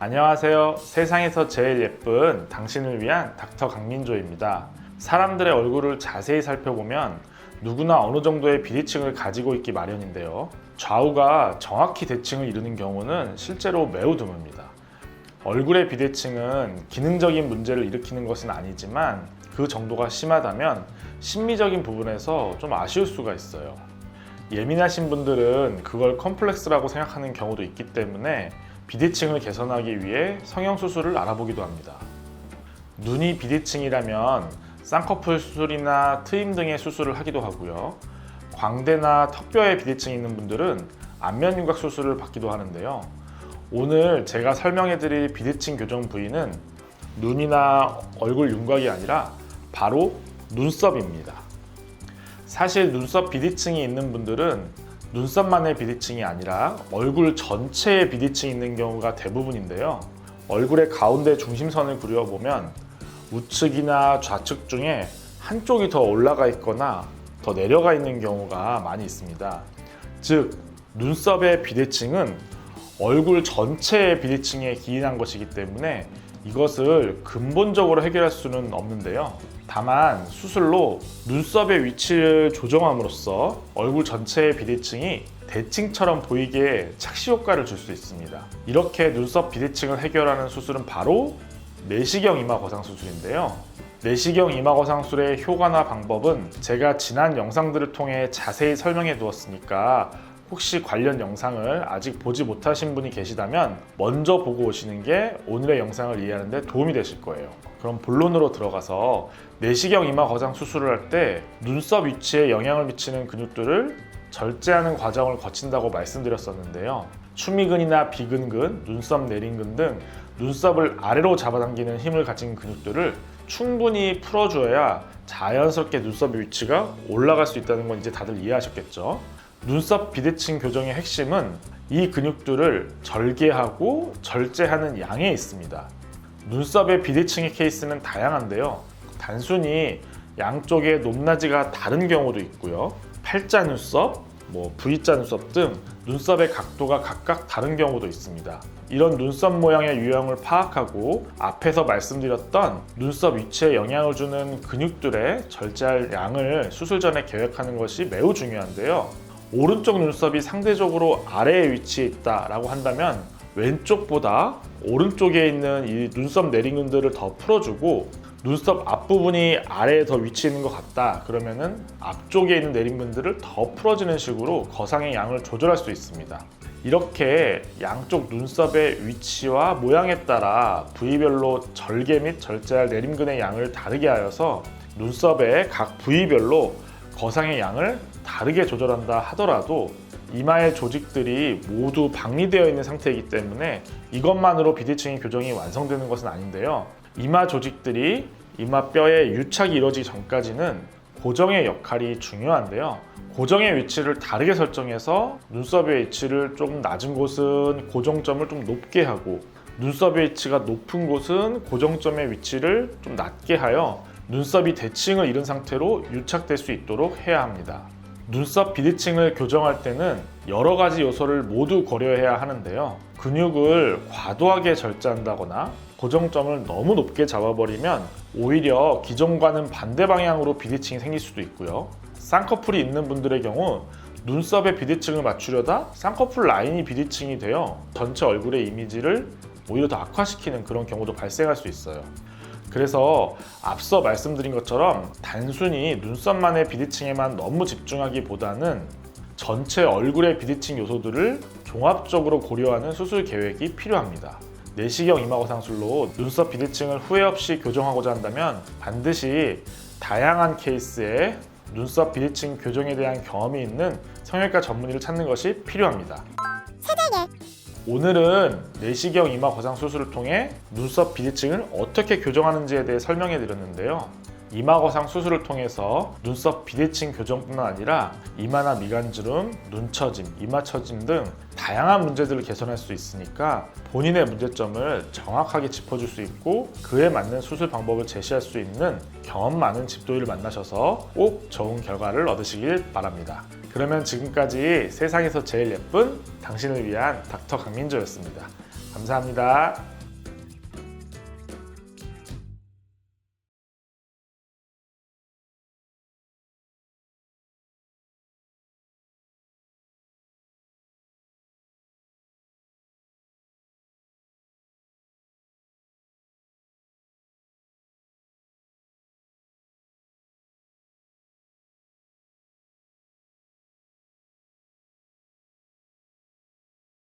안녕하세요. 세상에서 제일 예쁜 당신을 위한 닥터 강민조입니다. 사람들의 얼굴을 자세히 살펴보면 누구나 어느 정도의 비대칭을 가지고 있기 마련인데요. 좌우가 정확히 대칭을 이루는 경우는 실제로 매우 드뭅니다. 얼굴의 비대칭은 기능적인 문제를 일으키는 것은 아니지만 그 정도가 심하다면 심미적인 부분에서 좀 아쉬울 수가 있어요. 예민하신 분들은 그걸 컴플렉스라고 생각하는 경우도 있기 때문에 비대칭을 개선하기 위해 성형수술을 알아보기도 합니다. 눈이 비대칭이라면 쌍꺼풀 수술이나 트임 등의 수술을 하기도 하고요. 광대나 턱뼈에 비대칭이 있는 분들은 안면윤곽 수술을 받기도 하는데요. 오늘 제가 설명해드릴 비대칭 교정 부위는 눈이나 얼굴 윤곽이 아니라 바로 눈썹입니다. 사실 눈썹 비대칭이 있는 분들은 눈썹만의 비대칭이 아니라 얼굴 전체에 비대칭이 있는 경우가 대부분인데요. 얼굴의 가운데 중심선을 그려보면 우측이나 좌측 중에 한쪽이 더 올라가 있거나 더 내려가 있는 경우가 많이 있습니다. 즉, 눈썹의 비대칭은 얼굴 전체의 비대칭에 기인한 것이기 때문에 이것을 근본적으로 해결할 수는 없는데요. 다만 수술로 눈썹의 위치를 조정함으로써 얼굴 전체의 비대칭이 대칭처럼 보이게 착시 효과를 줄 수 있습니다. 이렇게 눈썹 비대칭을 해결하는 수술은 바로 내시경 이마 거상 수술인데요. 내시경 이마 거상 수술의 효과나 방법은 제가 지난 영상들을 통해 자세히 설명해 두었으니까 혹시 관련 영상을 아직 보지 못하신 분이 계시다면 먼저 보고 오시는 게 오늘의 영상을 이해하는 데 도움이 되실 거예요. 그럼 본론으로 들어가서 내시경 이마 거상 수술을 할 때 눈썹 위치에 영향을 미치는 근육들을 절제하는 과정을 거친다고 말씀드렸었는데요. 추미근이나 비근근, 눈썹 내림근 등 눈썹을 아래로 잡아당기는 힘을 가진 근육들을 충분히 풀어줘야 자연스럽게 눈썹의 위치가 올라갈 수 있다는 건 이제 다들 이해하셨겠죠? 눈썹 비대칭 교정의 핵심은 이 근육들을 절개하고 절제하는 양에 있습니다. 눈썹의 비대칭의 케이스는 다양한데요. 단순히 양쪽의 높낮이가 다른 경우도 있고요. 팔자 눈썹, V자 눈썹 등 눈썹의 각도가 각각 다른 경우도 있습니다. 이런 눈썹 모양의 유형을 파악하고 앞에서 말씀드렸던 눈썹 위치에 영향을 주는 근육들의 절제할 양을 수술 전에 계획하는 것이 매우 중요한데요. 오른쪽 눈썹이 상대적으로 아래에 위치해 있다라고 한다면 왼쪽보다 오른쪽에 있는 이 눈썹 내림근들을 더 풀어주고 눈썹 앞부분이 아래에 더 위치해 있는 것 같다 그러면은 앞쪽에 있는 내림근들을 더 풀어주는 식으로 거상의 양을 조절할 수 있습니다. 이렇게 양쪽 눈썹의 위치와 모양에 따라 부위별로 절개 및 절제할 내림근의 양을 다르게 하여서 눈썹의 각 부위별로 거상의 양을 다르게 조절한다 하더라도 이마의 조직들이 모두 박리되어 있는 상태이기 때문에 이것만으로 비대칭 교정이 완성되는 것은 아닌데요. 이마 조직들이 이마뼈에 유착이 이루어지기 전까지는 고정의 역할이 중요한데요. 고정의 위치를 다르게 설정해서 눈썹의 위치를 조금 낮은 곳은 고정점을 좀 높게 하고 눈썹의 위치가 높은 곳은 고정점의 위치를 좀 낮게 하여 눈썹이 대칭을 이룬 상태로 유착될 수 있도록 해야 합니다. 눈썹 비대칭을 교정할 때는 여러 가지 요소를 모두 고려해야 하는데요. 근육을 과도하게 절제한다거나 고정점을 너무 높게 잡아버리면 오히려 기존과는 반대 방향으로 비대칭이 생길 수도 있고요. 쌍꺼풀이 있는 분들의 경우 눈썹의 비대칭을 맞추려다 쌍꺼풀 라인이 비대칭이 되어 전체 얼굴의 이미지를 오히려 더 악화시키는 그런 경우도 발생할 수 있어요. 그래서 앞서 말씀드린 것처럼 단순히 눈썹만의 비대칭에만 너무 집중하기보다는 전체 얼굴의 비대칭 요소들을 종합적으로 고려하는 수술 계획이 필요합니다. 내시경 이마 거상술로 눈썹 비대칭을 후회 없이 교정하고자 한다면 반드시 다양한 케이스에 눈썹 비대칭 교정에 대한 경험이 있는 성형외과 전문의를 찾는 것이 필요합니다. 오늘은 내시경 이마 거상 수술을 통해 눈썹 비대칭을 어떻게 교정하는지에 대해 설명해 드렸는데요. 이마 거상 수술을 통해서 눈썹 비대칭 교정뿐만 아니라 이마나 미간주름, 눈처짐, 이마처짐 등 다양한 문제들을 개선할 수 있으니까 본인의 문제점을 정확하게 짚어줄 수 있고 그에 맞는 수술 방법을 제시할 수 있는 경험 많은 집도의를 만나셔서 꼭 좋은 결과를 얻으시길 바랍니다. 그러면 지금까지 세상에서 제일 예쁜 당신을 위한 닥터 강민조였습니다. 감사합니다.